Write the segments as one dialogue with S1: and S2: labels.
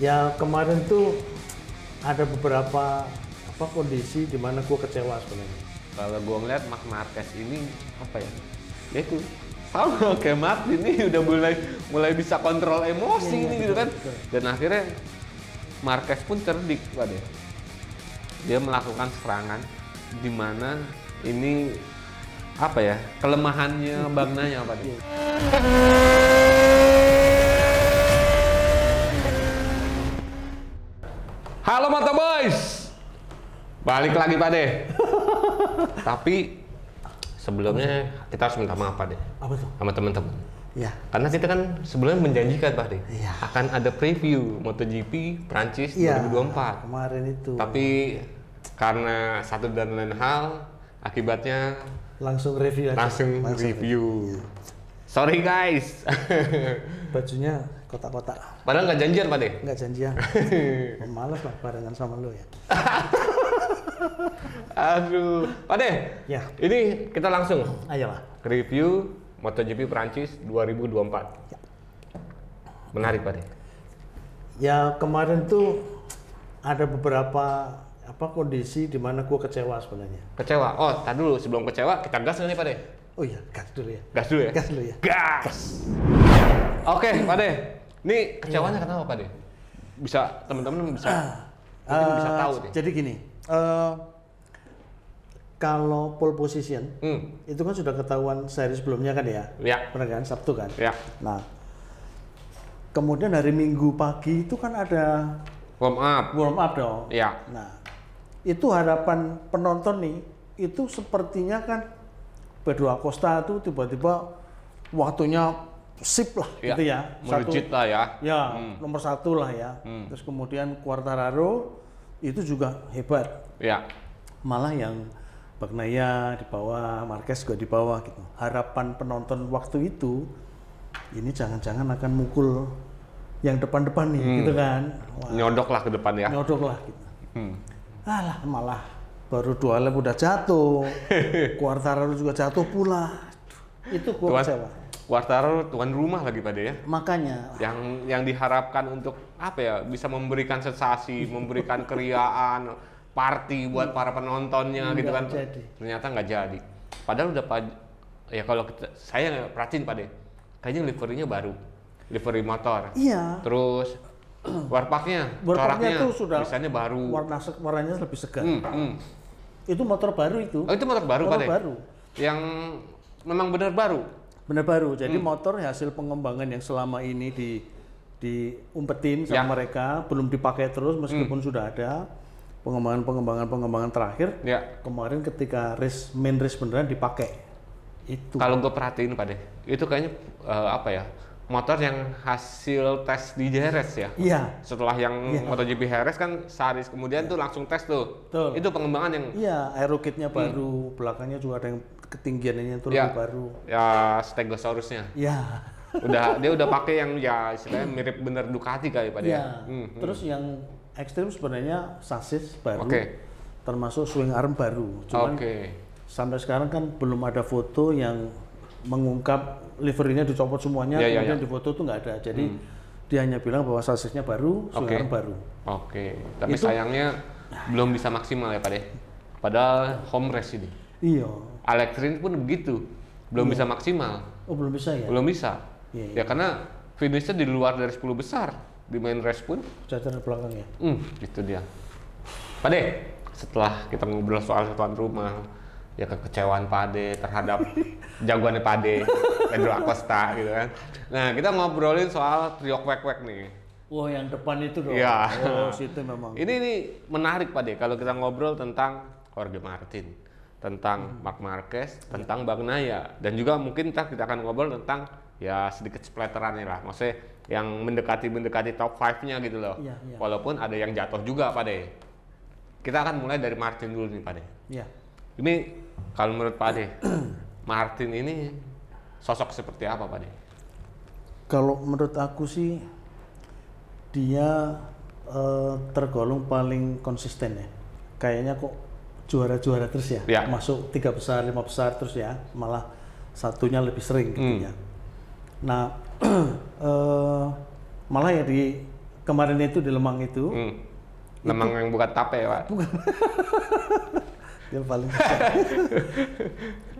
S1: Ya kemarin tuh ada beberapa kondisi di mana gue kecewa sebenarnya.
S2: Kalau gue ngeliat Marc Marquez ini apa ya? Ya itu sama kayak Martin ini udah mulai bisa kontrol emosi ini gitu kan.
S1: Betul.
S2: Dan akhirnya Marquez pun cerdik pada dia melakukan serangan di mana ini apa ya kelemahannya Bagnaya pada. Halo Mata Boys, balik lagi Pade. Tapi sebelumnya kita harus minta maaf Pade.
S1: Apa tuh?
S2: Sama teman-teman.
S1: Ya.
S2: Karena kita kan sebelumnya menjanjikan Pade
S1: Iya.
S2: akan ada preview MotoGP Prancis
S1: Iya.
S2: 2024.
S1: Kemarin itu.
S2: Tapi karena satu dan lain hal, akibatnya
S1: Langsung review aja.
S2: langsung review. Sorry guys.
S1: Bajunya kotak-kotak.
S2: Padahal nggak janjian Pade.
S1: Nggak janjian. Males lah barengan sama lu ya.
S2: Aduh, Pade.
S1: Ya.
S2: Ini kita langsung
S1: Ayolah.
S2: review MotoGP Prancis 2024.
S1: Ya.
S2: Menarik Pade.
S1: Ya kemarin tuh ada beberapa kondisi di mana gue kecewa sebenarnya.
S2: Kecewa. Oh, tadi dulu sebelum kecewa kita gas nggak nih Pade?
S1: Oh iya, gas dulu ya.
S2: Gas dulu ya.
S1: Gas dulu ya.
S2: Gas. Oke, Pade. Ini kecewanya kenapa Pade? Bisa teman-teman bisa mungkin bisa tahu deh.
S1: Jadi gini, kalau pole position itu kan sudah ketahuan sehari sebelumnya kan ya?
S2: Ya.
S1: Benar kan? Sabtu kan?
S2: Ya.
S1: Nah, kemudian hari Minggu pagi itu kan ada
S2: Warm up.
S1: dong.
S2: Ya.
S1: Nah, itu harapan penonton nih, itu sepertinya kan Pedro Acosta tuh tiba-tiba waktunya sip lah
S2: Ya.
S1: gitu ya.
S2: Melejit lah ya.
S1: Ya, nomor satu lah ya. Terus kemudian Quartararo itu juga hebat.
S2: Ya.
S1: Malah yang Bagnaya di bawah, Marquez juga di bawah gitu. Harapan penonton waktu itu, ini jangan-jangan akan mukul yang depan-depan nih, gitu kan. Wah,
S2: Nyodok lah ke depan ya.
S1: nyodok lah gitu. Alah, malah baru 2 lap udah jatuh. Quartararo juga jatuh pula. Itu gua kecewa.
S2: Quartararo tuan rumah lagi Pade ya.
S1: Makanya
S2: Yang diharapkan untuk apa ya? Bisa memberikan sensasi, memberikan keriaan, party buat para penontonnya gitu kan.
S1: jadi.
S2: Ternyata nggak jadi. Padahal udah ya kalau saya perhatiin Pade, kayaknya liverynya baru. Livery motor.
S1: iya.
S2: Terus warpaknya,
S1: Warpaknya tuh sudah
S2: misalnya baru.
S1: warnanya lebih segar.
S2: Hmm.
S1: Itu motor baru itu.
S2: Oh, itu motor baru
S1: Motor
S2: Pade?
S1: baru.
S2: Yang memang benar baru?
S1: Benar baru. Jadi motor hasil pengembangan yang selama ini diumpetin sama mereka, belum dipakai terus meskipun sudah ada pengembangan terakhir.
S2: Ya.
S1: Kemarin ketika main race beneran dipakai. Itu.
S2: Kalau gue perhatiin Pade, itu kayaknya apa ya? Motor yang hasil tes di Jerez ya.
S1: Iya.
S2: Setelah yang MotoGP Jerez kan sehari kemudian tuh langsung tes tuh.
S1: Betul.
S2: Itu pengembangan yang
S1: Iya, aerokitnya baru, belakangnya juga ada yang ketinggiannya itu lebih baru.
S2: ya Stegosaurusnya.
S1: Iya.
S2: Dia udah pakai yang ya istilahnya mirip bener Ducati kali Pade.
S1: Iya. Terus yang ekstrim sebenarnya sasis baru.
S2: Oke.
S1: Termasuk swing arm baru. Cuman sampai sekarang kan belum ada foto yang mengungkap liverynya dicopot semuanya, kemudian di foto tuh nggak ada. Jadi dia hanya bilang bahwa sasisnya baru, swing arm baru.
S2: Oke. Tapi sayangnya belum bisa maksimal ya Pade. Padahal home race ini.
S1: Iya.
S2: Alex Rins pun begitu, belum bisa maksimal.
S1: Oh belum bisa ya?
S2: Belum bisa.
S1: Iya.
S2: Ya karena finishnya di luar dari 10 besar di main race pun.
S1: Cacat di belakang ya?
S2: Itu dia. Pade, setelah kita ngobrol soal tuan rumah, ya kekecewaan Pade terhadap jagoannya Pade, Pedro Acosta gitu kan. Nah kita ngobrolin soal trio kwek-kwek nih.
S1: Wah yang depan itu dong.
S2: Iya.
S1: Oh situ memang.
S2: Ini menarik Pade kalau kita ngobrol tentang Jorge Martin, tentang Marc Marquez, tentang Bagnaya, dan juga mungkin kita akan ngobrol tentang ya sedikit splatterannya lah, maksudnya yang mendekati top 5-nya gitu loh.
S1: Iya.
S2: Walaupun ada yang jatuh juga Pade. Kita akan mulai dari Martin dulu nih Pade.
S1: Iya.
S2: Ini kalau menurut Pade, Martin ini sosok seperti apa Pade?
S1: Kalau menurut aku sih dia tergolong paling konsisten ya. Kayaknya kok juara-juara terus ya.
S2: Ya.
S1: Masuk 3 besar, 5 besar terus ya. Malah satunya lebih sering gitu ya. Nah, malah ya di kemarin itu di Lemang itu.
S2: Lemang yang bukan tape, Pak.
S1: Bukan. Yang paling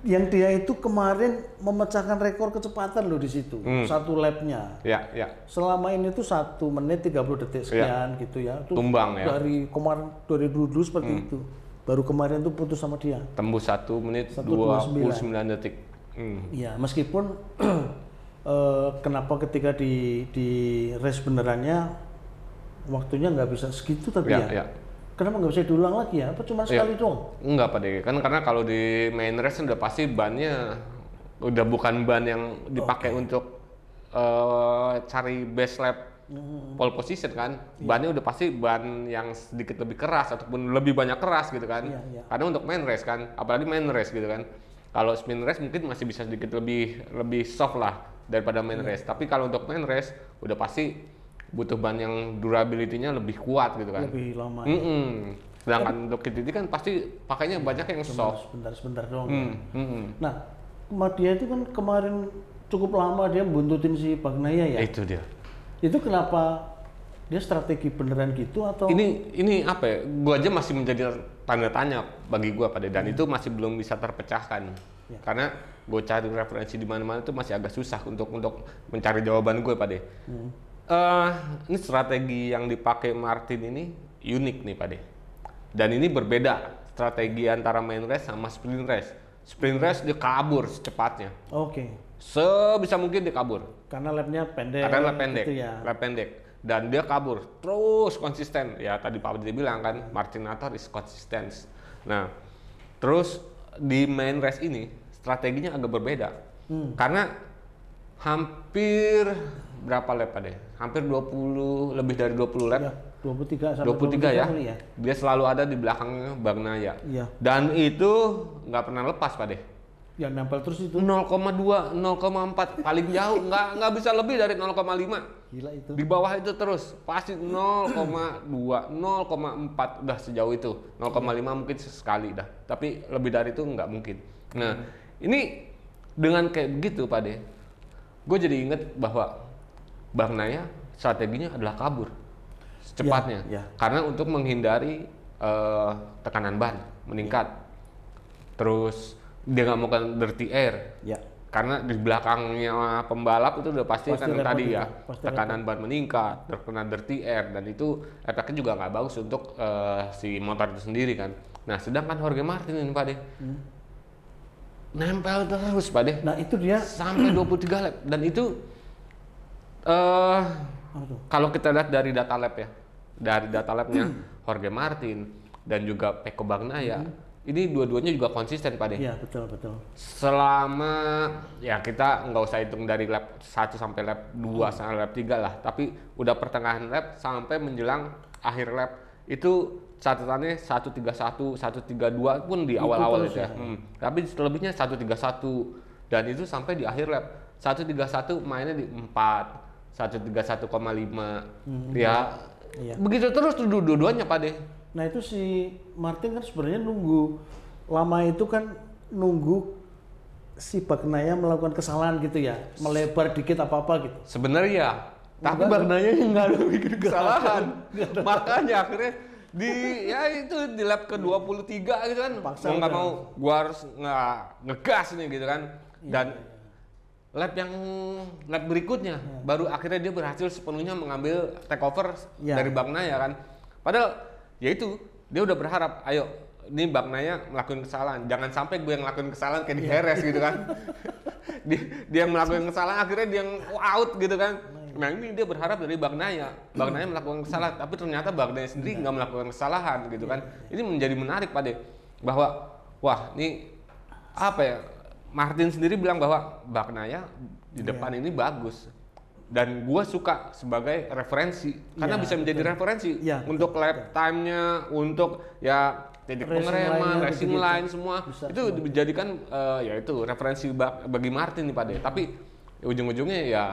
S1: yang dia itu kemarin memecahkan rekor kecepatan loh di situ. Satu lapnya.
S2: Ya.
S1: Selama ini tuh 1 menit 30 detik sekian gitu ya. Itu
S2: tumbang ya.
S1: Dari kemarin dari dulu seperti itu. Baru kemarin tuh putus sama dia.
S2: Tembus 1 menit 29 detik.
S1: Iya, meskipun kenapa ketika di race benerannya waktunya nggak bisa segitu tapi ya. Kenapa nggak bisa diulang lagi ya? Apa cuma sekali dong?
S2: Enggak, Pak De. Kan karena kalau di main race udah pasti bannya udah bukan ban yang dipakai untuk cari best lap pole position kan. Bannya udah pasti ban yang sedikit lebih keras ataupun lebih banyak keras gitu kan. Karena untuk main race kan, apalagi main race gitu kan. Kalau sprint race mungkin masih bisa sedikit lebih soft lah daripada main race. Tapi kalau untuk main race udah pasti butuh ban yang durability-nya lebih kuat gitu kan.
S1: Lebih lama.
S2: Sedangkan untuk KTT kan pasti pakainya banyak yang soft.
S1: Sebentar doang. Nah, dia itu kan kemarin cukup lama dia buntutin si Bagnaia ya.
S2: Itu dia.
S1: Itu kenapa dia strategi beneran gitu atau?
S2: Ini apa ya? Gua aja masih menjadi tanda tanya bagi gua pada dan itu masih belum bisa terpecahkan. Karena gue cari referensi di mana-mana itu masih agak susah untuk mencari jawaban gue pada. Ini strategi yang dipakai Martin ini unik nih Pak De. Dan ini berbeda strategi antara main race sama sprint race. Sprint race dia kabur secepatnya. Sebisa mungkin dia kabur.
S1: Karena lapnya pendek.
S2: Karena lap pendek.
S1: Gitu ya.
S2: Lap pendek. Dan dia kabur terus konsisten. Ya tadi Pak De bilang kan Martinator is consistent. Nah, terus di main race ini strateginya agak berbeda. Karena hampir berapa lap Pak De? Hampir 20, lebih dari 20 lap.
S1: Ya, 23 ya.
S2: Dia selalu ada di belakangnya Bagnaia.
S1: Ya.
S2: Dan itu nggak pernah lepas Pak De.
S1: Ya nempel terus itu.
S2: 0,2, 0,4 paling jauh, nggak bisa lebih dari 0,5.
S1: Gila itu.
S2: Di bawah itu terus, pasti 0,2, 0,4 udah sejauh itu. 0,5 mungkin sekali dah. Tapi lebih dari itu nggak mungkin. Nah, ini dengan kayak begitu Pak De, gue jadi inget bahwa Bagnaia strateginya adalah kabur secepatnya, karena untuk menghindari tekanan ban meningkat. Terus dia nggak mau kan dirty air, karena di belakangnya pembalap itu udah pasti kan tadi ya tekanan ban meningkat, terkena dirty air dan itu efeknya juga nggak bagus untuk si motor itu sendiri kan. Nah sedangkan Jorge Martin ini Pak De nempel terus Pak De.
S1: Nah itu dia
S2: sampai 23 lap dan itu kalau kita lihat dari data lap ya, dari data lapnya Jorge Martin dan juga Pecco Bagnaia, ini dua-duanya juga konsisten Pak De.
S1: Iya betul.
S2: Selama ya kita nggak usah hitung dari lap 1 sampai lap 2 sampai lap 3 lah, tapi udah pertengahan lap sampai menjelang akhir lap itu catatannya 131, 132 pun di awal-awal itu ya. Tapi selebihnya 131 dan itu sampai di akhir lap 131 mainnya di 4, 131,5. Ya. Begitu terus tuh dua-duanya Pak De.
S1: Nah itu si Martin kan sebenarnya nunggu lama itu kan nunggu si Bagnaia melakukan kesalahan gitu ya, melebar dikit apa-apa gitu.
S2: Sebenarnya tapi Bagnaia nggak ada bikin kesalahan. Makanya akhirnya di lap ke-23 gitu kan. Mau nggak mau gua harus ngegas nih gitu kan. Dan lap berikutnya baru akhirnya dia berhasil sepenuhnya mengambil takeover dari Bagnaia kan. Padahal ya itu dia udah berharap ayo ini Bagnaia melakukan kesalahan, jangan sampai gue yang ngelakuin kesalahan kayak di Jerez gitu kan. dia yang melakukan kesalahan akhirnya dia yang out gitu kan. Nah ini dia berharap dari Bagnaia melakukan kesalahan, tapi ternyata Bagnaia sendiri nggak melakukan kesalahan gitu kan. Ini menjadi menarik Pak De, bahwa wah ini apa ya, Martin sendiri bilang bahwa Bagnaia di depan ini bagus dan gue suka sebagai referensi karena bisa menjadi referensi untuk lap time-nya, untuk ya titik pengereman, racing line semua bisa, itu dijadikan ya itu referensi bagi Martin nih Pak De. Tapi ujung-ujungnya ya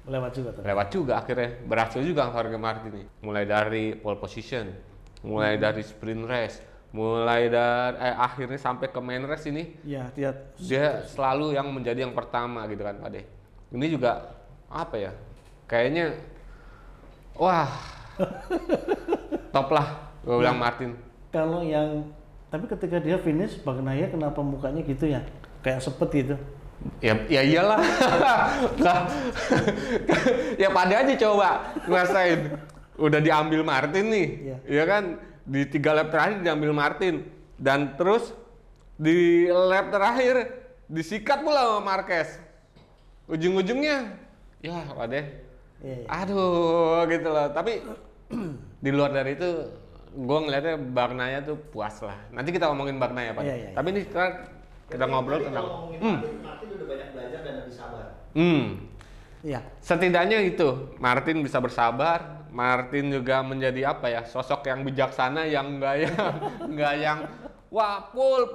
S2: lewat juga akhirnya berhasil juga Jorge Martin nih. Mulai dari pole position, mulai dari sprint race, mulai dari akhirnya sampai ke main race ini dia selalu yang menjadi yang pertama gitu kan Pak De. Ini juga apa ya, kayaknya Wah, top lah, gue bilang Martin.
S1: Kalau yang, tapi ketika dia finish, Bagnaia kenapa mukanya gitu ya? Kayak sepet gitu.
S2: Ya iyalah. Ya pada aja coba ngerasain. Udah diambil Martin nih, ya kan? Di 3 lap terakhir diambil Martin. Dan terus di lap terakhir disikat pula sama Marquez. Ujung-ujungnya, ya waduh. Aduh gitu loh. Tapi di luar dari itu, gue ngeliatnya Bagnaia tuh puas lah. Nanti kita ngomongin Bagnaia Pak. Tapi ini kita ngobrol tentang
S3: Martin udah banyak belajar dan lebih sabar.
S1: Iya.
S2: Setidaknya itu Martin bisa bersabar. Martin juga menjadi apa ya, sosok yang bijaksana, yang nggak yang wah pol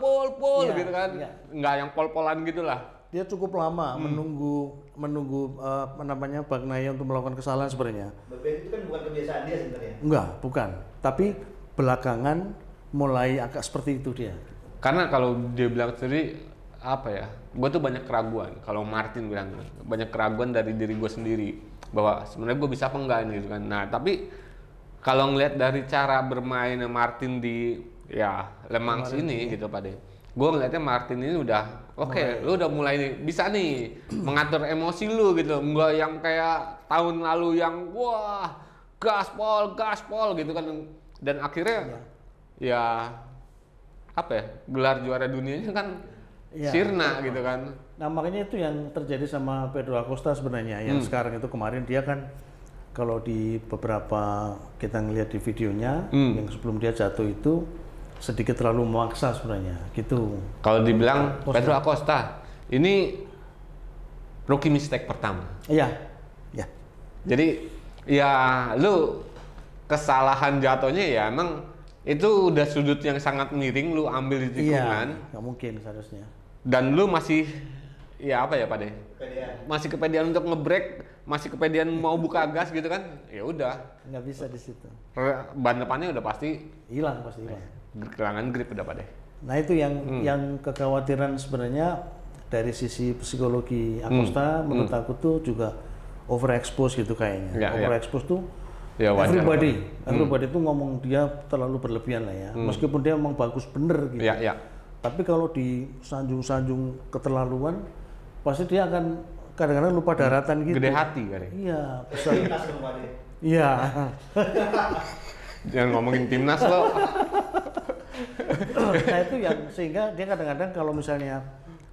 S2: gitu kan, nggak yang pol-polan gitulah.
S1: Dia cukup lama menunggu apa namanya Bagnaia untuk melakukan kesalahan sebenarnya.
S3: Itu kan bukan kebiasaan dia sebenarnya.
S1: Enggak, bukan. Tapi belakangan mulai agak seperti itu dia.
S2: Karena kalau dia bilang sendiri apa ya, gue tuh banyak keraguan. Kalau Martin bilang banyak keraguan dari diri gue sendiri bahwa sebenarnya gue bisa apa enggak gitu kan. Nah tapi kalau ngelihat dari cara bermain Martin di ya Le Mans ini gitu Pak De, gue ngelihatnya Martin ini udah oke, lu udah mulai nih, bisa nih mengatur emosi lu gitu, enggak yang kayak tahun lalu yang wah gaspol gitu kan. Dan akhirnya ya apa ya, gelar juara dunianya kan sirna gitu kan.
S1: Nah makanya itu yang terjadi sama Pedro Acosta sebenarnya yang sekarang itu. Kemarin dia kan kalau di beberapa kita ngelihat di videonya yang sebelum dia jatuh itu sedikit terlalu memaksa sebenarnya gitu.
S2: Kalau dibilang Pedro Acosta ini rookie mistake pertama.
S1: Iya.
S2: Jadi ya lu kesalahan jatuhnya ya emang itu udah sudut yang sangat miring, lu ambil di tikungan.
S1: Iya, nggak mungkin seharusnya.
S2: Dan lu masih ya apa ya Pak De? Masih kepedean untuk ngebrek, masih kepedean mau buka gas gitu kan? Ya udah.
S1: Nggak bisa di situ.
S2: Ban depannya udah pasti hilang. Kehilangan grip udah Pak De.
S1: Nah itu yang kekhawatiran sebenarnya dari sisi psikologi Acosta menurut aku tuh juga overexpose gitu kayaknya. Overexpose tuh
S2: ya,
S1: everybody tuh ngomong dia terlalu berlebihan lah ya. Meskipun dia memang bagus bener gitu. Tapi kalau di sanjung-sanjung keterlaluan, pasti dia akan kadang-kadang lupa daratan gitu.
S2: Gede hati kan?
S1: Iya, besar. Iya.
S2: Jangan ngomongin timnas lo.
S1: Nah itu yang sehingga dia kadang-kadang kalau misalnya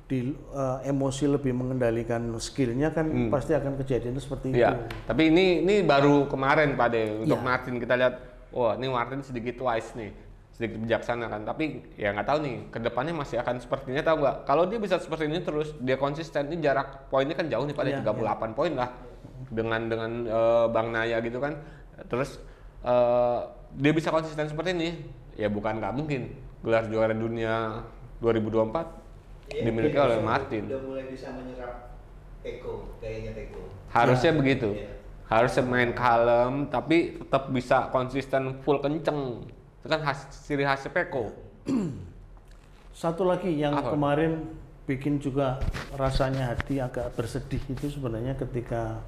S1: di emosi lebih mengendalikan skillnya kan pasti akan kejadian seperti itu.
S2: Tapi ini baru kemarin Pak De untuk Martin kita lihat, wah ini Martin sedikit wise nih, sedikit bijaksana kan. Tapi ya nggak tahu nih kedepannya masih akan sepertinya, tahu nggak? Kalau dia bisa seperti ini terus, dia konsisten, ini jarak poinnya kan jauh nih Pak De, 38 poin lah dengan Bagnaia gitu kan. Terus dia bisa konsisten seperti ini, ya bukan nggak mungkin gelar juara dunia 2024 dimiliki oleh Martin.
S3: Udah mulai bisa menyerap gayanya Peko.
S2: Harusnya begitu. Harusnya main kalem tapi tetap bisa konsisten full kenceng. Itu kan ciri khas Peko.
S1: Satu lagi yang kemarin bikin juga rasanya hati agak bersedih itu sebenarnya ketika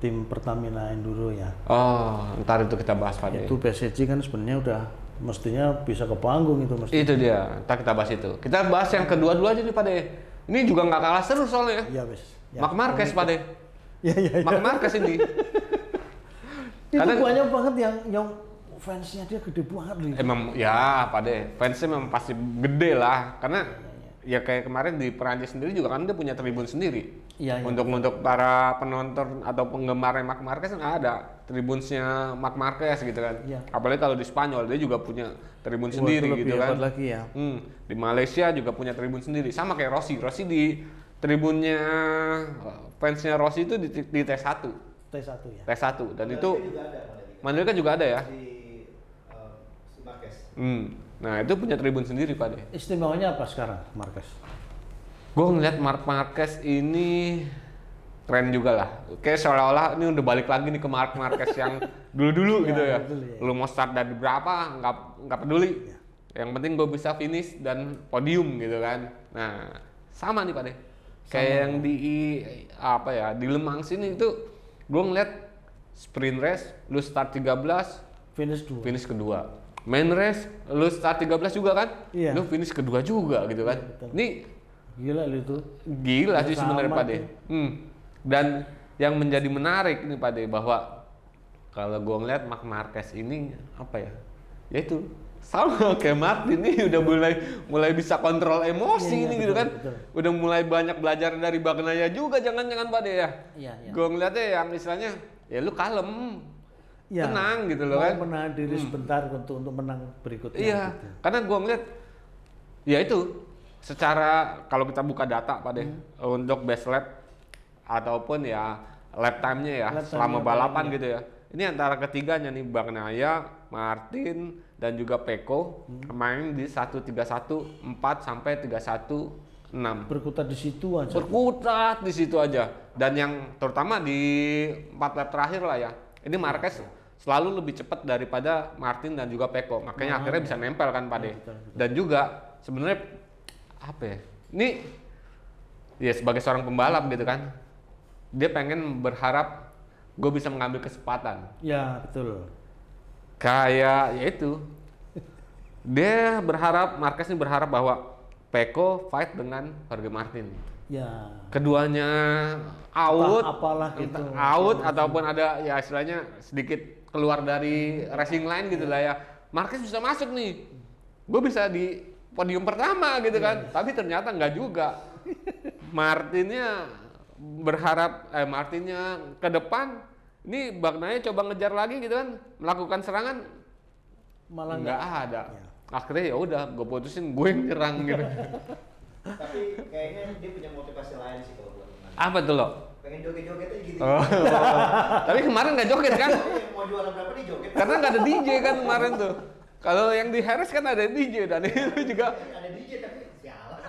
S1: tim Pertamina Enduro ya.
S2: Oh, ntar itu kita bahas Pak.
S1: Itu PSG kan sebenarnya udah mestinya bisa ke panggung itu mestinya.
S2: Itu dia, ntar kita bahas itu. Kita bahas yang kedua dulu aja nih Pak De. Ini juga nggak kalah seru soalnya.
S1: Iya wes.
S2: Marc Marquez Pak De.
S1: Iya.
S2: Marc Marquez ini.
S1: Itu banyak banget yang fansnya dia gede banget nih.
S2: Emang ya Pak De, fansnya memang pasti gede lah. Karena ya kayak kemarin di Perancis sendiri juga kan dia punya tribun sendiri. Untuk para penonton atau penggemar Marc Marquez kan ada tribunsnya Marc Marquez gitu kan. Apalagi kalau di Spanyol dia juga punya tribun sendiri gitu kan.
S1: Lagi ya.
S2: Di Malaysia juga punya tribun sendiri. Sama kayak Rossi di tribunnya fansnya Rossi itu di T1
S1: ya.
S2: T1 dan itu Mandalika juga ada ya.
S3: Si Marquez.
S2: Nah itu punya tribun sendiri Pak De.
S1: Istimewanya apa sekarang Marquez?
S2: Gue ngeliat Marc Marquez ini keren juga lah. Kayak seolah-olah ini udah balik lagi nih ke Marc Marquez yang dulu-dulu gitu ya. Lu mau start dari berapa nggak peduli. Yang penting gue bisa finish dan podium gitu kan. Nah sama nih Pak De. Kayak yang di Le Mans ini itu gue ngeliat sprint race lu start 13, finish kedua. Main race lu start 13 juga kan?
S1: Iya.
S2: Lu finish kedua juga gitu kan.
S1: Betul.
S2: Ini
S1: gila lu itu.
S2: Gila sih sebenarnya Pak De. Dan yang menjadi menarik nih Pak De bahwa kalau gue ngeliat Marc Marquez ini apa ya? Yaitu sama kayak Martin nih udah mulai bisa kontrol emosi ini betul, gitu kan. Betul. Udah mulai banyak belajar dari Bagnaia juga jangan-jangan Pak De ya. Iya. Gue ngeliatnya yang istilahnya ya lu kalem. Ya, tenang gitu loh kan.
S1: Menahan diri sebentar untuk menang berikutnya.
S2: Iya, gitu. Karena gue ngeliat ya itu secara kalau kita buka data Pak De untuk best lap ataupun ya lap time-nya ya selama balapan gitu ya. Ini antara ketiganya nih Bagnaia, Martin dan juga Pecco main di 1.31.4 sampai 3.1.6.
S1: Berkutat di situ aja.
S2: Berkutat di situ aja. Dan yang terutama di 4 lap terakhir lah ya. Ini Marquez selalu lebih cepat daripada Martin dan juga Pecco. Makanya akhirnya bisa nempel kan Pak De. Betul. Dan juga sebenarnya apa ya? Ini ya sebagai seorang pembalap gitu kan. Dia pengen berharap gue bisa mengambil kesempatan.
S1: Ya, betul.
S2: Kayak ya itu. Dia berharap, Marquez ini berharap bahwa Pecco fight dengan Jorge Martin.
S1: Ya.
S2: Keduanya out,
S1: apalah gitu.
S2: Out ataupun ada ya istilahnya sedikit keluar dari racing line gitu lah ya. Marquez bisa masuk nih. Gue bisa di podium pertama gitu kan. Tapi ternyata nggak juga. Martinnya ke depan. Ini Bagnaia coba ngejar lagi gitu kan, melakukan serangan malah nggak ada. Ya. Akhirnya ya udah, gue putusin gue yang nyerang gitu.
S3: Tapi kayaknya dia punya motivasi lain sih kalau buat menang.
S2: Apa tuh lo?
S3: Pengen joget-joget aja gitu.
S2: Tapi kemarin nggak joget kan?
S3: Mau juara berapa nih joget?
S2: Karena nggak ada DJ kan kemarin tuh. Kalau yang di Harris kan ada DJ dan itu juga.
S3: Ada DJ tapi sialan.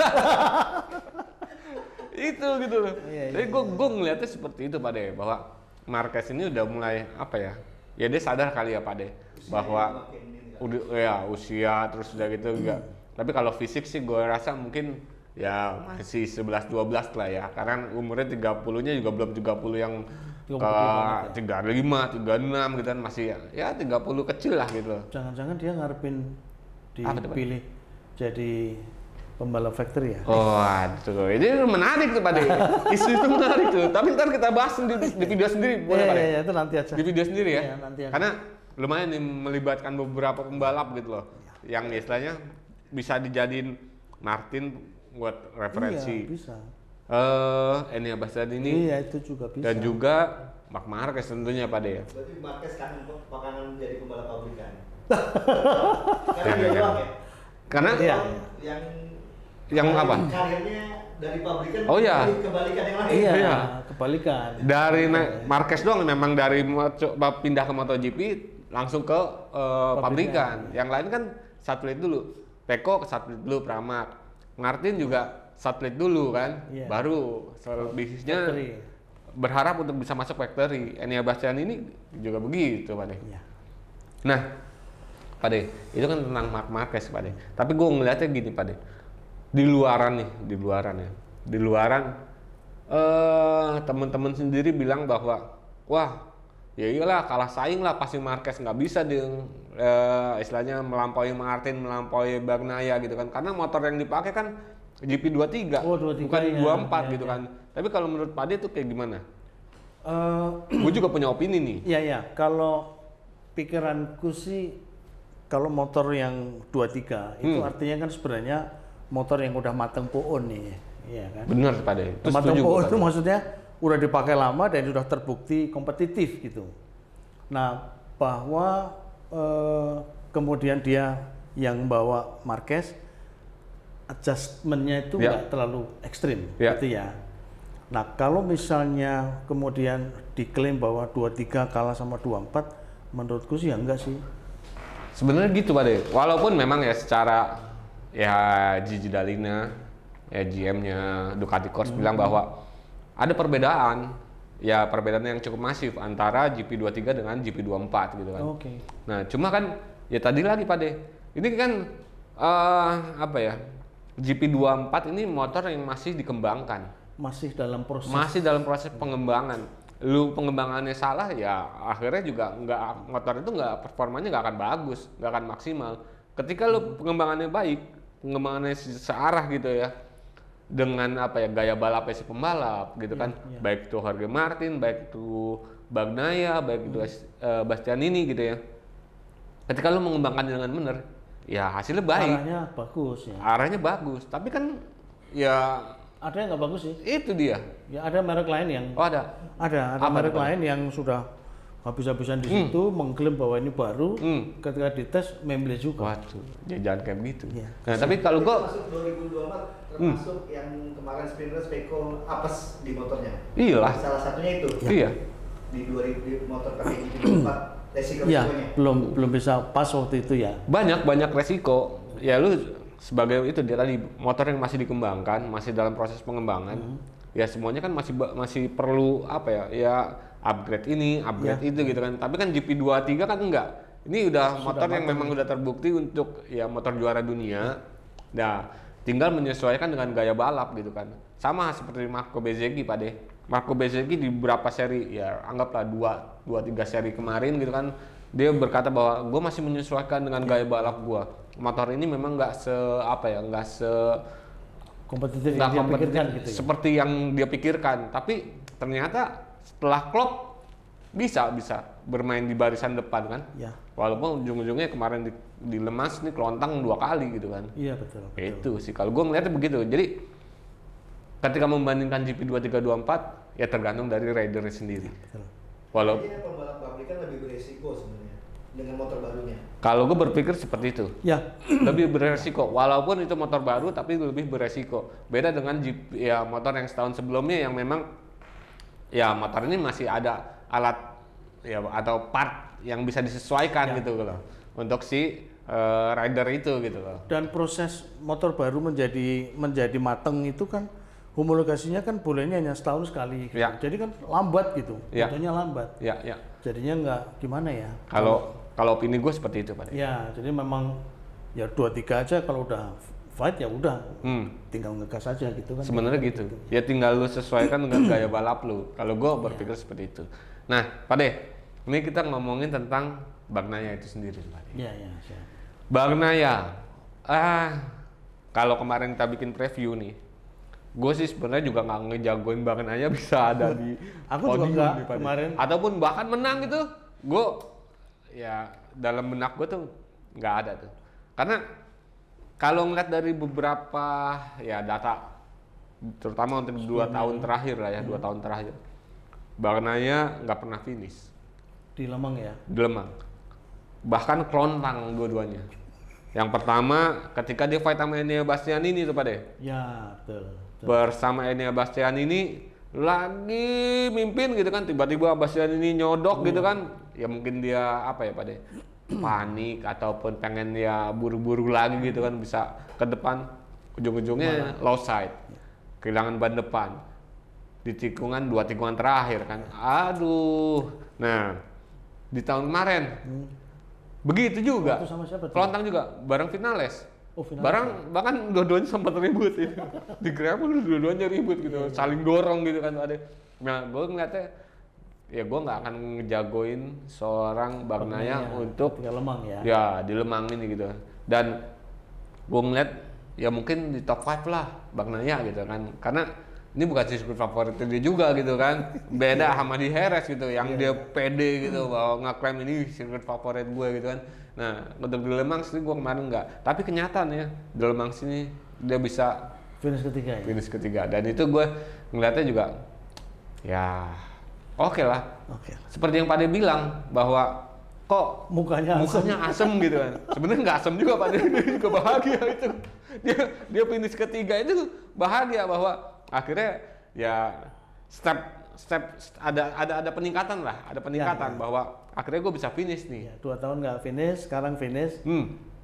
S2: Itu gitu loh. Jadi gue ngeliatnya seperti itu Pak De, bahwa Marquez ini udah mulai apa ya? Ya dia sadar kali ya Pak De bahwa udah ya usia terus udah gitu enggak. Tapi kalau fisik sih gue rasa mungkin ya masih 11-12 lah ya. Karena umurnya 30-nya juga belum 30 yang ke 35, 36 gitu kan masih ya 30 kecil lah gitu.
S1: Jangan-jangan dia ngarepin dipilih jadi pembalap factory ya?
S2: Oh, aduh. Ini menarik tuh Pak De. Isu itu menarik tuh. Tapi ntar kita bahas di video sendiri boleh Pak De?
S1: Iya, itu nanti aja.
S2: Di video sendiri ya?
S1: Iya, nanti aja.
S2: Karena lumayan nih melibatkan beberapa pembalap gitu loh. Yang istilahnya bisa dijadiin Martin buat referensi.
S1: Iya, bisa.
S2: Enia Bastian ini.
S1: Iya, itu juga bisa.
S2: Dan juga Marc Marquez tentunya Pak De ya.
S3: Berarti Marquez kan bakalan menjadi pembalap pabrikan.
S2: Karena dia doang ya? Karena yang apa?
S3: Karirnya dari pabrikan kebalikan yang lain.
S1: Iya, kebalikan.
S2: Dari Marquez doang memang dari pindah ke MotoGP langsung ke pabrikan. Yang lain kan satelit dulu. Pecco ke satelit dulu Pramac. Martin juga satelit dulu kan. Baru bisnisnya berharap untuk bisa masuk factory. Enia Bastian ini juga begitu Pak De. Nah, Pak De, itu kan tentang Marc Marquez Pak De. Tapi gue ngeliatnya gini Pak De. Di luaran teman-teman sendiri bilang bahwa wah ya iyalah kalah saing lah pasti Marquez nggak bisa istilahnya melampaui Martin, melampaui Bagnaia gitu kan, karena motor yang dipakai kan GP23 bukan 24 gitu kan. Tapi kalau menurut Pak De itu kayak gimana? Gue juga punya opini nih.
S1: Iya, kalau pikiranku sih kalau motor yang 23 itu artinya kan sebenarnya motor yang udah mateng poon nih, ya kan?
S2: Benar Pak De.
S1: Mateng poon itu maksudnya udah dipakai lama dan sudah terbukti kompetitif gitu. Nah, bahwa kemudian dia yang bawa Marquez, adjustmentnya itu nggak terlalu ekstrim, gitu ya. Nah, kalau misalnya kemudian diklaim bahwa 23 kalah sama 24, menurutku sih ya enggak sih.
S2: Sebenarnya gitu Pak De. Walaupun memang ya secara ya Gigi Dall'Igna ya GM-nya Ducati Corse bilang bahwa ada perbedaan yang cukup masif antara GP23 dengan GP24 gitu kan. Nah, cuma kan ya tadi lagi Pak De. Ini kan GP24 ini motor yang masih dikembangkan.
S1: Masih dalam proses
S2: pengembangan. lu pengembangannya salah ya akhirnya juga motor itu performanya nggak akan bagus, nggak akan maksimal. Ketika lu pengembangannya baik, pengembangannya searah gitu ya, dengan gaya balapnya si pembalap gitu kan, baik itu Jorge Martin, baik itu Bagnaia, baik itu Bastianini gitu ya. Ketika lu mengembangkan dengan benar, ya hasilnya baik.
S1: Arahnya bagus ya.
S2: Arahnya bagus, tapi kan ya
S1: ada yang nggak bagus sih.
S2: Itu dia.
S1: Ya ada merek lain yang.
S2: Oh ada.
S1: Ada merek lain yang sudah habis-habisan di situ mengklaim bahwa ini baru. Ketika dites memble juga.
S2: Waduh, jangan kayak begitu.
S1: Ya.
S2: Nah, tapi kalau gua
S3: masuk 2024 termasuk yang kemarin sprint race Pecco apes di motornya.
S2: Iyalah.
S3: Salah satunya itu.
S2: Ya. Iya.
S3: Di 2000 motor pakai GP24 resiko-resikonya.
S1: Ya, belum bisa pas waktu itu ya.
S2: Banyak resiko. Ya lu sebagai itu dia tadi motor yang masih dikembangkan, masih dalam proses pengembangan. Ya semuanya kan masih perlu ya upgrade ini, upgrade itu gitu kan. Tapi kan GP23 kan enggak. Ini udah motor yang memang udah terbukti untuk ya motor juara dunia. Nah, tinggal menyesuaikan dengan gaya balap gitu kan. Sama seperti Marco Bezzecchi Pak De. Marco Bezzecchi di beberapa seri ya anggaplah 2-3 seri kemarin gitu kan, dia berkata bahwa gue masih menyesuaikan dengan gaya balap gue. Motor ini memang nggak se
S1: kompetitif yang dia pikirkan gitu ya.
S2: Seperti yang dia pikirkan, tapi ternyata setelah klop bisa bermain di barisan depan kan.
S1: Ya.
S2: Walaupun ujung-ujungnya kemarin di Le Mans nih kelontang 2 kali gitu kan.
S1: Iya betul.
S2: Itu sih kalau gue ngeliatnya begitu. Jadi ketika membandingkan GP2324 ya tergantung dari ridernya sendiri.
S1: Betul.
S2: Walaupun
S3: pembalap pabrikan lebih beresiko sebenarnya dengan motor barunya.
S2: Kalau gue berpikir seperti itu.
S1: Ya.
S2: Lebih beresiko. Walaupun itu motor baru tapi lebih beresiko. Beda dengan motor yang setahun sebelumnya yang memang ya motor ini masih ada alat ya atau part yang bisa disesuaikan gitu loh untuk si rider itu gitu loh.
S1: Dan proses motor baru menjadi mateng itu kan homologasinya kan bolehnya hanya setahun sekali gitu.
S2: Ya.
S1: Jadi kan lambat gitu,
S2: Ya.
S1: contohnya lambat.
S2: Ya.
S1: Jadinya nggak gimana ya.
S2: Kalau opini gue seperti itu Pak.
S1: Ya, jadi memang ya 2-3 aja kalau udah fight ya udah tinggal ngegas aja gitu kan.
S2: Sebenarnya gitu. Ya tinggal lu sesuaikan dengan gaya balap lu. Kalau gue berpikir seperti itu. Nah, Pak De, ini kita ngomongin tentang Bagnaia itu sendiri, Pak De.
S1: Iya.
S2: Bagnaia. Kalau kemarin kita bikin preview nih, gue sih sebenarnya juga nggak ngejagoin Bagnaia bisa ada di
S1: Aku juga nggak kemarin.
S2: Ataupun bahkan menang itu, gue ya dalam benak gue tuh nggak ada tuh. Karena kalau ngeliat dari beberapa ya data, terutama untuk 2 tahun terakhir lah ya, 2 tahun terakhir, Bagnaia nggak pernah finish.
S1: Di Lemang ya?
S2: Di Lemang. Bahkan kelontang dua-duanya. Yang pertama ketika dia fight sama Enea Bastianini tuh Pak De.
S1: Ya, betul.
S2: Bersama Enea Bastianini lagi mimpin gitu kan, tiba-tiba Bastianini nyodok gitu kan. Ya mungkin dia apa ya Pak De? Panik ataupun pengen ya buru-buru lagi gitu kan, bisa ke depan, ujung-ujungnya low side. Kehilangan ban depan. Di tikungan 2 tikungan terakhir kan. Aduh. Nah, di tahun kemarin begitu juga.
S1: Sama siapa tuh?
S2: Kelontang juga bareng Vinales.
S1: Oh, Vinales.
S2: Bahkan dua-duanya sempat ribut itu. Di gravel dua-duanya ribut gitu, saling dorong gitu kan ada. Nah, gue ngeliatnya ya gue nggak akan ngejagoin seorang Bagnaia untuk
S1: di Lemang ya.
S2: Ya, di Lemang ini gitu. Dan gue ngeliat ya mungkin di top 5 lah Bagnaia gitu kan. Karena ini bukan sirkuit favorit dia juga gitu kan, beda sama di Jerez gitu yang dia pede gitu bahwa ngeklaim ini sirkuit favorit gue gitu kan. Nah untuk di Le Mans sih gue kemarin enggak, tapi kenyataannya di Le Mans ini dia bisa
S1: finish ketiga ya?
S2: Finish ketiga, dan itu gue ngeliatnya juga ya oke lah. Seperti yang Pak De bilang bahwa kok mukanya asem gitu kan. Sebenarnya nggak asem juga Pak De, dia juga bahagia itu. Dia finish ketiga itu bahagia bahwa akhirnya ya step ada peningkatan lah, ada peningkatan bahwa akhirnya gue bisa finish nih.
S1: Ya, 2 tahun nggak finish, sekarang finish.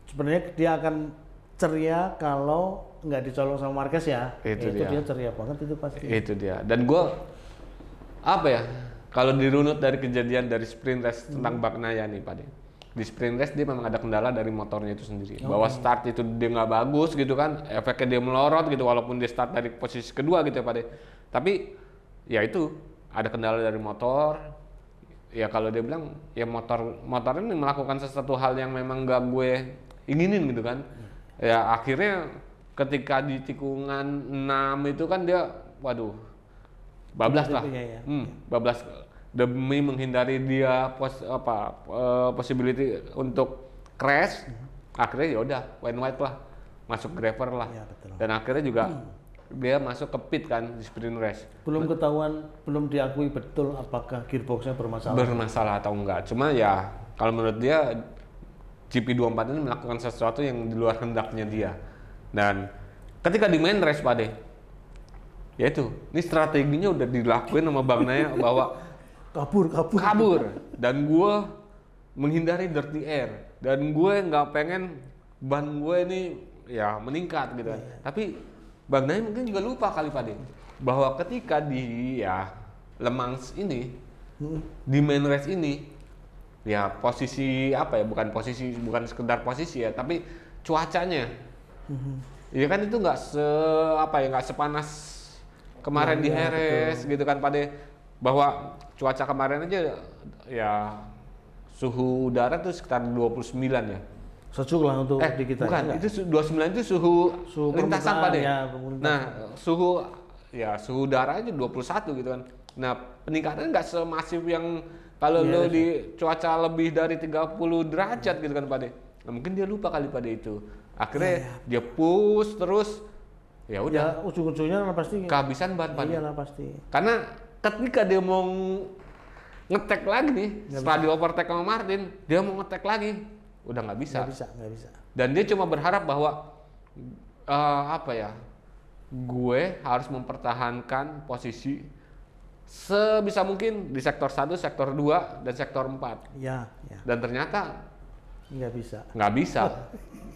S1: Sebenarnya dia akan ceria kalau nggak dicolong sama Marquez ya. Itu dia ceria banget itu pasti. Itu
S2: dia. Dan gue apa ya? Kalau dirunut dari kejadian dari sprint race tentang Bagnaia nih Pak De. Di sprint race dia memang ada kendala dari motornya itu sendiri. Bahwa start itu dia nggak bagus gitu kan, efeknya dia melorot gitu walaupun dia start dari posisi kedua gitu ya Pak De. Tapi ya itu ada kendala dari motor. Ya kalau dia bilang ya motor ini melakukan sesuatu hal yang memang gak gue inginin gitu kan. Ya akhirnya ketika di tikungan 6 itu kan dia waduh bablas lah. Bablas demi menghindari dia possibility untuk crash. Akhirnya ya udah white lah, masuk driver lah.
S1: Ya, betul.
S2: Dan akhirnya juga dia masuk ke pit kan di sprint race.
S1: Belum diakui betul apakah gearboxnya
S2: bermasalah atau enggak. Cuma ya kalau menurut dia GP24 ini melakukan sesuatu yang di luar hendaknya dia. Dan ketika di main race Pak De, ya itu, ini strateginya udah dilakuin sama Bang Naya bahwa kabur dan gue menghindari dirty air dan gue nggak pengen ban gue ini ya meningkat gitu kan. Tapi Bang Naya mungkin juga lupa kali Pak De, bahwa ketika di Le Mans ini di main race ini ya posisi bukan sekedar posisi ya, tapi cuacanya ya kan itu nggak sepanas kemarin di Jerez gitu kan Pak De, bahwa cuaca kemarin aja ya suhu udara tuh sekitar 29 ya.
S1: Sejuk lah untuk di kita.
S2: Bukan, itu 29 itu suhu lintasan Pak De.
S1: Ya,
S2: nah, suhu udara aja 21 gitu kan. Nah, peningkatannya nggak semasif yang kalau lo di cuaca lebih dari 30 derajat gitu kan Pak De. Nah, mungkin dia lupa kali Pak De itu. Akhirnya dia push terus ya udah.
S1: Ya, ujung-ujungnya pasti
S2: kehabisan ban Pak De.
S1: Iyalah pasti.
S2: Karena ketika dia mau ngetek lagi nih, setelah di overtake sama Martin, dia mau ngetek lagi. Udah nggak bisa.
S1: Nggak bisa.
S2: Dan dia cuma berharap bahwa gue harus mempertahankan posisi sebisa mungkin di sektor 1, sektor 2, dan sektor 4.
S1: Ya.
S2: Dan ternyata
S1: nggak bisa.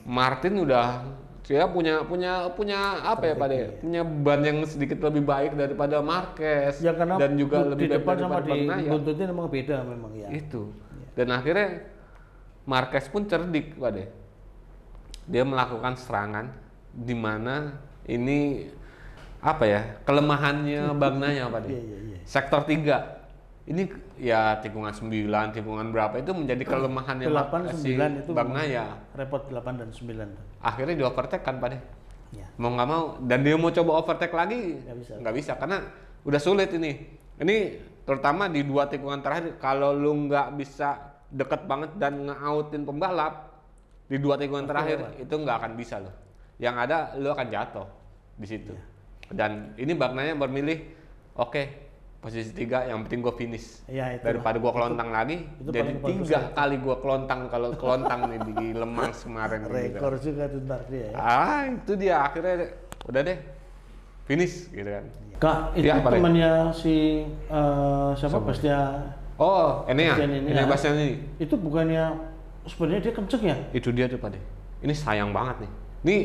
S2: Martin udah dia punya apa ya Pak De? Punya ban yang sedikit lebih baik daripada Marquez
S1: ya,
S2: dan juga lebih
S1: di depan sama
S2: di
S1: buntutnya memang beda memang ya.
S2: Itu. Dan akhirnya Marquez pun cerdik Pak De. Dia melakukan serangan di mana ini kelemahannya Bang Naya Pak De. Sektor 3. Ini ya tikungan 9, tikungan berapa itu menjadi kelemahannya
S1: 8, 9 itu
S2: Bang Naya.
S1: Repot 8 dan 9.
S2: Akhirnya di overtake kan Pak De.
S1: Ya.
S2: Mau nggak mau, dan dia mau coba overtake lagi nggak bisa karena udah sulit ini. Ini terutama di 2 tikungan terakhir, kalau lu nggak bisa deket banget dan nge-outin pembalap di 2 tikungan terakhir itu nggak akan bisa loh. Yang ada lu akan jatuh di situ. Dan ini Bang Naya bermilih posisi 3 yang penting gue finish daripada gue kelontang lagi. Jadi 3 kali gue kelontang nih di Le Mans kemarin.
S1: Rekor juga tuh ntar dia ya.
S2: Itu dia akhirnya udah deh finish gitu kan.
S1: Kak, itu temannya si siapa Bastian?
S2: Oh, Enea Bastian ini.
S1: Itu bukannya sebenarnya dia kenceng ya?
S2: Itu dia tuh Pak De. Ini sayang banget nih. Nih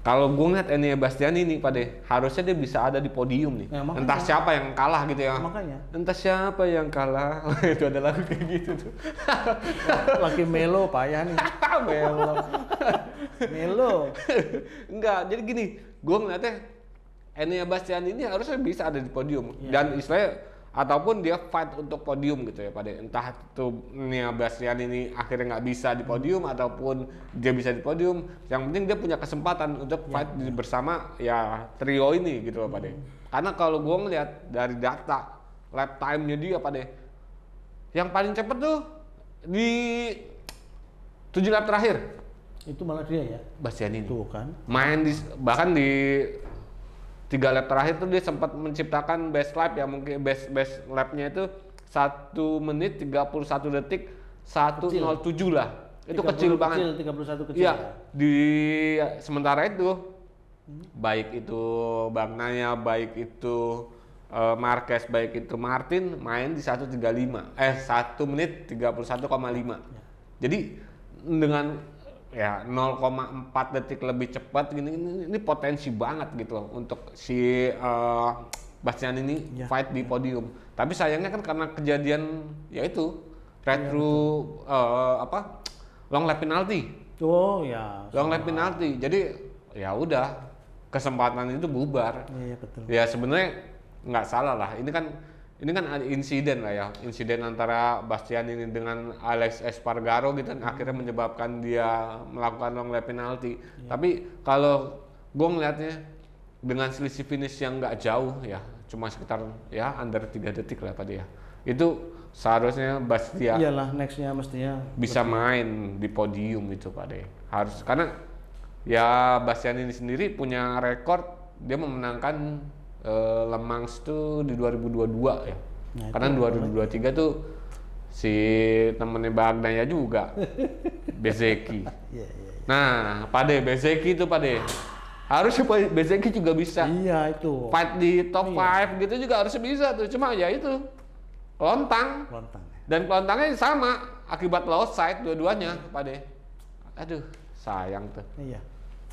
S2: kalau gue ngeliat Enea Bastian ini Pak De, harusnya dia bisa ada di podium nih. Ya, entah siapa yang kalah gitu ya.
S1: Makanya.
S2: Entah siapa yang kalah. Itu ada lagu kayak gitu tuh.
S1: Lagi melo payah nih. Melo.
S2: Enggak, jadi gini, gue ngeliatnya Enea Bastian ini harusnya bisa ada di podium. Dan istilahnya ataupun dia fight untuk podium gitu ya Pak De. Entah itu Enea Bastian ini akhirnya nggak bisa di podium ataupun dia bisa di podium, yang penting dia punya kesempatan untuk fight bersama ya trio ini gitu Pak De. Karena kalau gue ngeliat dari data lap time-nya dia Pak De, yang paling cepet tuh di 7 lap terakhir
S1: itu malah dia ya,
S2: Bastian ini
S1: tuh kan
S2: bahkan di 3 lap terakhir tuh dia sempat menciptakan best lap ya, mungkin best lap-nya itu 1 menit 31 detik 107 lah. Itu kecil banget.
S1: 31 kecil.
S2: Iya, di sementara itu baik itu Bang Naya, baik itu Marquez, baik itu Martin main di 1 menit 31,5. Jadi dengan ya 0,4 detik lebih cepat ini potensi banget gitu loh untuk si Bastian ini fight di podium. Tapi sayangnya kan karena kejadian yaitu long lap penalty. Long lap penalty. Jadi ya udah kesempatan itu bubar.
S1: Iya betul.
S2: Ya sebenarnya nggak salah lah. Ini kan ini kan ada insiden lah ya, insiden antara Bastianini dengan Alex Espargaro gitu, akhirnya menyebabkan dia melakukan long lap penalti. Tapi kalau gue ngeliatnya dengan selisih finish yang nggak jauh ya, cuma sekitar ya under 3 detik lah pada ya, itu seharusnya Bastian
S1: iyalah nextnya mestinya
S2: bisa main di podium itu Pak harus, karena ya Bastianini sendiri punya rekor dia memenangkan Le Mans itu di 2022 ya. Nah, karena 2023 tuh si temennya Bagnaia juga Bezzecchi. Nah, Pade Bezzecchi itu Pade. Harusnya Bezzecchi juga bisa.
S1: Iya itu.
S2: Fight di top 5 gitu juga harusnya bisa tuh. Cuma ya itu lontang. Dan lontangnya sama akibat low side dua-duanya Pade. Aduh, sayang tuh.
S1: Iya.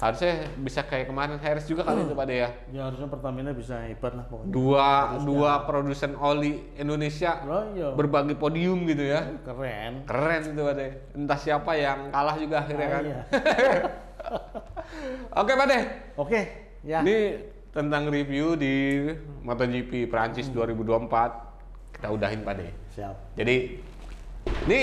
S2: Harusnya bisa kayak kemarin Harris juga kali itu Pade ya.
S1: Ya harusnya Pertamina bisa hebat lah pokoknya.
S2: Dua produsen oli Indonesia berbagi podium gitu ya. Keren itu Pade. Entah siapa yang kalah juga akhirnya kan. Iya. Oke Pade.
S1: Oke. Ya.
S2: Ini tentang review di MotoGP Prancis 2024 kita udahin Pade.
S1: Siap.
S2: Jadi ini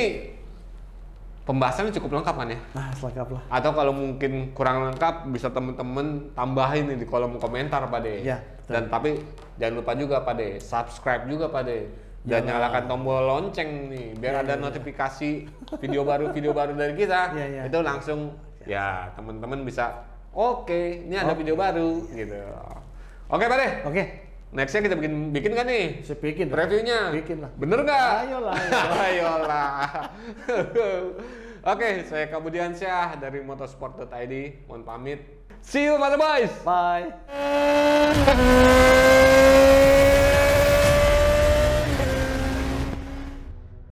S2: pembahasannya cukup lengkap kan ya?
S1: Nah, lengkap lah.
S2: Atau kalau mungkin kurang lengkap bisa temen-temen tambahin nih di kolom komentar Pak De.
S1: Ya,
S2: dan tapi jangan lupa juga Pak De, subscribe juga Pak De. Dan nyalakan tombol lonceng nih biar ada notifikasi video baru dari kita. Itu langsung ya teman-teman bisa oke, ini ada video baru gitu. Oke Pak De.
S1: Oke.
S2: Nextnya kita bikin kan nih?
S1: Bikin.
S2: Reviewnya.
S1: Bikin lah.
S2: Bener nggak?
S1: Ayolah.
S2: Oke, saya Kabudiansyah dari motorsport.id. Mohon pamit. See you, mother boys.
S1: Bye.